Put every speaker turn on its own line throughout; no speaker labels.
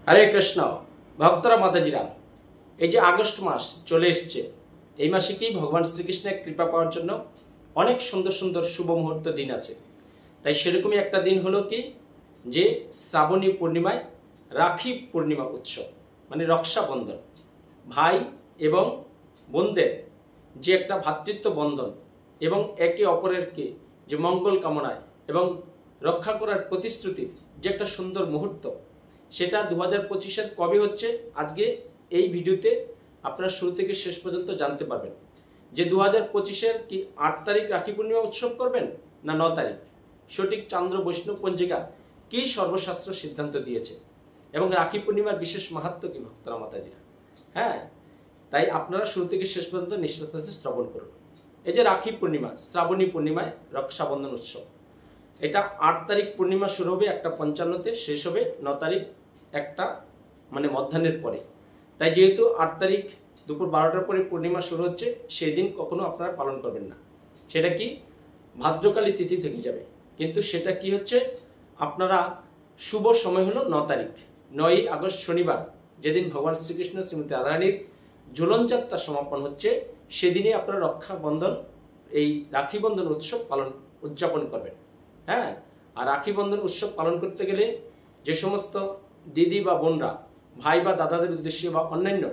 হরে কৃষ্ণ ভক্তরা মাতাজিরা, এই যে আগস্ট মাস চলে এসছে, এই মাসে কি ভগবান শ্রীকৃষ্ণের কৃপা পাওয়ার জন্য অনেক সুন্দর সুন্দর শুভ মুহূর্ত দিন আছে। তাই সেরকমই একটা দিন হলো কি যে শ্রাবণী পূর্ণিমায় রাখি পূর্ণিমা উৎসব, মানে রক্ষাবন্ধন। ভাই এবং বোনদের যে একটা ভ্রাতৃত্ব বন্ধন এবং একে অপরেরকে যে মঙ্গল কামনায় এবং রক্ষা করার প্রতিশ্রুতির যে একটা সুন্দর মুহূর্ত, সেটা 2025-এর কবে হচ্ছে আজকে এই ভিডিওতে আপনারা শুরু থেকে শেষ পর্যন্ত জানতে পারবেন। যে 2025-এর কি 8 তারিখ রাখি পূর্ণিমা উৎসব করবেন না 9 তারিখ, সঠিক চান্দ্র বৈষ্ণব পঞ্জিকা কি সর্বশাস্ত্র সিদ্ধান্ত দিয়েছে এবং রাখি পূর্ণিমার বিশেষ মাহাত্ম্য কি ভক্তরা মাতাজিরা। হ্যাঁ, তাই আপনারা শুরু থেকে শেষ পর্যন্ত নিষ্ঠার সাথে শ্রবণ করুন। এই যে রাখি পূর্ণিমা, শ্রাবণী পূর্ণিমায় রক্ষাবন্ধন উৎসব, এটা 8 তারিখ পূর্ণিমা শুরু হবে 1:55-তে, শেষ হবে 9 তারিখ 1টা মানে মধ্যাহ্নের পরে। তাই যেহেতু 8 তারিখ দুপুর 12টার পরে পূর্ণিমা শুরু হচ্ছে, সেই দিন কখনো আপনারা পালন করবেন না। সেটা কি ভাদ্রকালী তিথি থেকে যাবে, কিন্তু সেটা কি হচ্ছে আপনারা শুভ সময় হলো 9 তারিখ, 9ই আগস্ট শনিবার, যেদিন ভগবান শ্রীকৃষ্ণ শ্রীমতী রাধারানীর ঝুলন যাত্রা সমাপন হচ্ছে, সেদিনে আপনারা রক্ষাবন্ধন এই রাখি বন্ধন উৎসব উদযাপন করবেন। হ্যাঁ, আর রাখি বন্ধন উৎসব পালন করতে গেলে যে সমস্ত দিদি বা বোনরা ভাই বা দাদাদের উদ্দেশ্যে বা অন্যান্য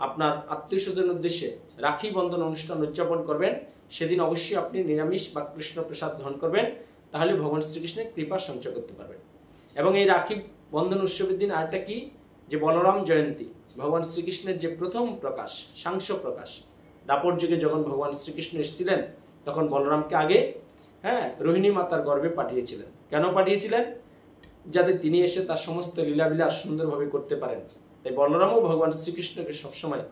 আপনার আত্মীয় স্বজনের উদ্দেশ্যে রাখি বন্ধন অনুষ্ঠান উদযাপন করবেন, সেদিন অবশ্যই আপনি নিরামিষ বা কৃষ্ণ প্রসাদ গ্রহণ করবেন, তাহলে ভগবান শ্রীকৃষ্ণের কৃপা সঞ্চয় করতে পারবেন। এবং এই রাখি বন্ধন উৎসবের দিন আরেকটা কি যে বলরাম জয়ন্তী, ভগবান শ্রীকৃষ্ণের যে প্রথম প্রকাশ, সাংস প্রকাশ। দাপর যুগে যখন ভগবান শ্রীকৃষ্ণ এসেছিলেন, তখন বলরামকে আগে রোহিণী মাতার গর্ভে পাঠিয়েছিলেন। কেন পাঠিয়েছিলেন? যাতে তিনি এসে তার সমস্ত লীলাবিলাস সুন্দরভাবে করতে পারেন। তাই বলরামও ভগবান শ্রীকৃষ্ণকে সবসময়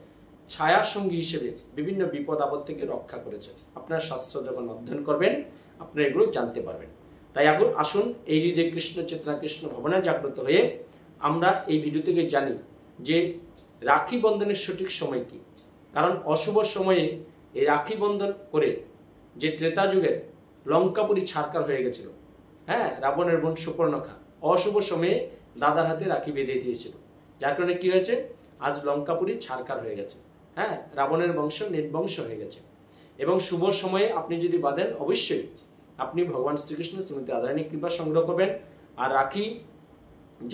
ছায়া সঙ্গী হিসেবে বিভিন্ন বিপদ আপদ থেকে রক্ষা করেছেন। আপনার শাস্ত্র যখন অধ্যয়ন করবেন, আপনারা এগুলো জানতে পারবেন। তাই এখন আসুন এই হৃদয় কৃষ্ণ চেতনা কৃষ্ণ ভাবনায় জাগ্রত হয়ে আমরা এই ভিডিও থেকে জানি যে রাখি বন্ধনের সঠিক সময় কি। কারণ অশুভ সময়ে এই রাখি বন্ধন করে যে ত্রেতা যুগের লঙ্কাপুরী ছারকার হয়ে গেছিল, রাবণের বোন সুপর্ণখা অশুভ সময়ে দাদার হাতে রাখি বেঁধে দিয়েছিল, যার কারণে কি হয়েছে আজ লঙ্কাপুরী ছারকার হয়ে গেছে। রাবণের বংশ নির্বংশ হয়ে গেছে। এবং শুভ সময়ে আপনি যদি বাঁধেন, অবশ্যই আপনি ভগবান শ্রীকৃষ্ণ শ্রীমতী রাধারানীর কৃপা সংগ্রহ করবেন। আর রাখি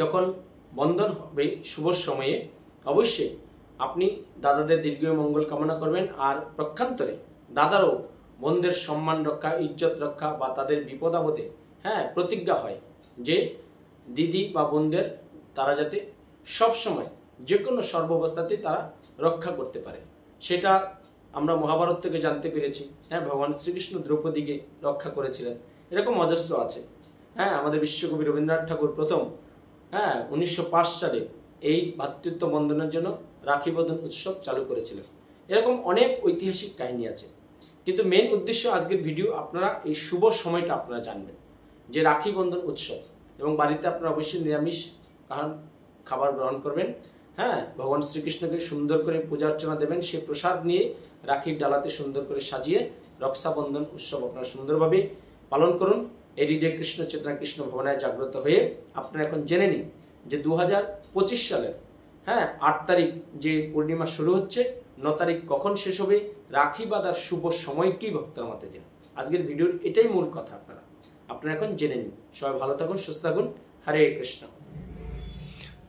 যখন বন্ধন হবে শুভ সময়ে, অবশ্যই আপনি দাদাদের দীর্ঘায়ু মঙ্গল কামনা করবেন। আর প্রক্ষান্তরে দাদারও বোনদের সম্মান রক্ষা, ইজ্জত রক্ষা বা তাদের বিপদ আপদে প্রতিজ্ঞা হয় যে দিদি বা বোনদের তারা যাতে সবসময় যে কোনো সর্বাবস্থাতেই তারা রক্ষা করতে পারে। সেটা আমরা মহাভারত থেকে জানতে পেরেছি। ভগবান শ্রীকৃষ্ণ দ্রৌপদীকে রক্ষা করেছিলেন। এরকম অজস্র আছে। আমাদের বিশ্বকবি রবীন্দ্রনাথ ঠাকুর প্রথম 1905 সালে এই ভ্রাতৃত্ব বন্ধনের জন্য রাখি বন্ধন উৎসব চালু করেছিলেন। এরকম অনেক ঐতিহাসিক কাহিনী আছে, কিন্তু মেন উদ্দেশ্য আজকের ভিডিও আপনারা এই শুভ সময়টা আপনারা জানবেন যে রাখি বন্ধন উৎসব। এবং বাড়িতে আপনারা অবশ্যই নিরামিষ খাবার গ্রহণ করবেন। ভগবান শ্রীকৃষ্ণকে সুন্দর করে পূজা অর্চনা দেবেন, সে প্রসাদ নিয়ে রাখির ডালাতে সুন্দর করে সাজিয়ে রক্ষাবন্ধন উৎসব আপনারা সুন্দরভাবে পালন করুন। এই হৃদয় কৃষ্ণ চেতনা কৃষ্ণ ভাবনায় জাগ্রত হয়ে আপনারা এখন জেনে নিন যে 2025 সালের 8 তারিখ যে পূর্ণিমা শুরু হচ্ছে, 9 তারিখ কখন শেষ হবে, রাখি বাঁধার শুভ সময় কি ভক্তরা মাতাজিরা। আজকের ভিডিওর এটাই মূল কথা। আপনারা এখন জেনে নিন। সবাই ভালো থাকুন, সুস্থ থাকুন। হরে কৃষ্ণ।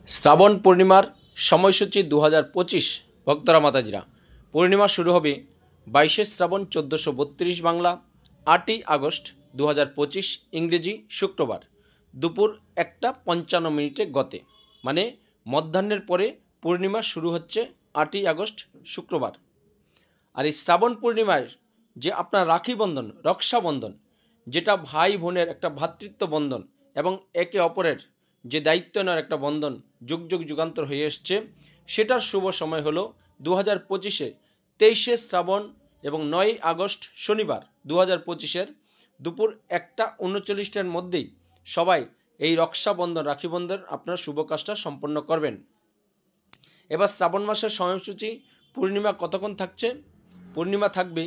শ্রাবণ পূর্ণিমার সময়সূচি 2025 ভক্তরা মাতাজিরা। পূর্ণিমা শুরু হবে 22শে শ্রাবণ 1432 বাংলা, 8ই আগস্ট 2025 ইংরেজি শুক্রবার দুপুর 1:55 গতে, মানে মধ্যাহ্নের পরে পূর্ণিমা শুরু হচ্ছে 8ই আগস্ট শুক্রবার। আর এই শ্রাবণ পূর্ণিমায় যে আপনার রাখি বন্ধন, রক্ষাবন্ধন, যেটা ভাই বোনের একটা ভ্রাতৃত্ব বন্ধন এবং একে অপরের যে দায়িত্ব নেওয়ার একটা বন্ধন যুগ যুগ যুগান্তর হয়ে এসছে, সেটার শুভ সময় হলো 2025-এ 23শে শ্রাবণ এবং 9ই আগস্ট শনিবার 2025-এর দুপুর 1:39-টার মধ্যেই সবাই এই রক্ষাবন্ধন রাখি বন্ধন আপনার শুভ কাজটা সম্পন্ন করবেন। এবার শ্রাবণ মাসের সময়সূচি পূর্ণিমা কতক্ষণ থাকছে? পূর্ণিমা থাকবে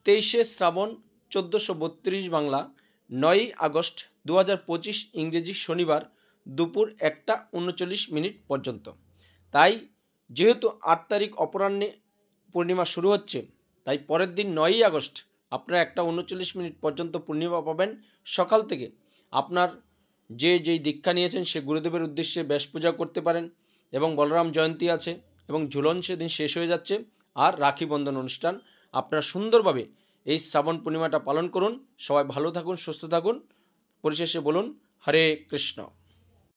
23শে শ্রাবণ 1432 বাংলা, 9ই আগস্ট 2025 ইংরেজি শনিবার দুপুর 1:39 পর্যন্ত। তাই যেহেতু 8 তারিখ অপরাহ্নে পূর্ণিমা শুরু হচ্ছে, তাই পরের দিন 9ই আগস্ট আপনারা 1:39 পর্যন্ত পূর্ণিমা পাবেন। সকাল থেকে আপনার যেই দীক্ষা নিয়েছেন সে গুরুদেবের উদ্দেশ্যে ব্যাস পূজা করতে পারেন, এবং বলরাম জয়ন্তী আছে এবং ঝুলন সেদিন শেষ হয়ে যাচ্ছে, আর রাখি বন্ধন অনুষ্ঠান। আপনারা সুন্দরভাবে এই শ্রাবণ পূর্ণিমাটা পালন করুন। সবাই ভালো থাকুন, সুস্থ থাকুন। পরিশেষে বলুন হরে কৃষ্ণ।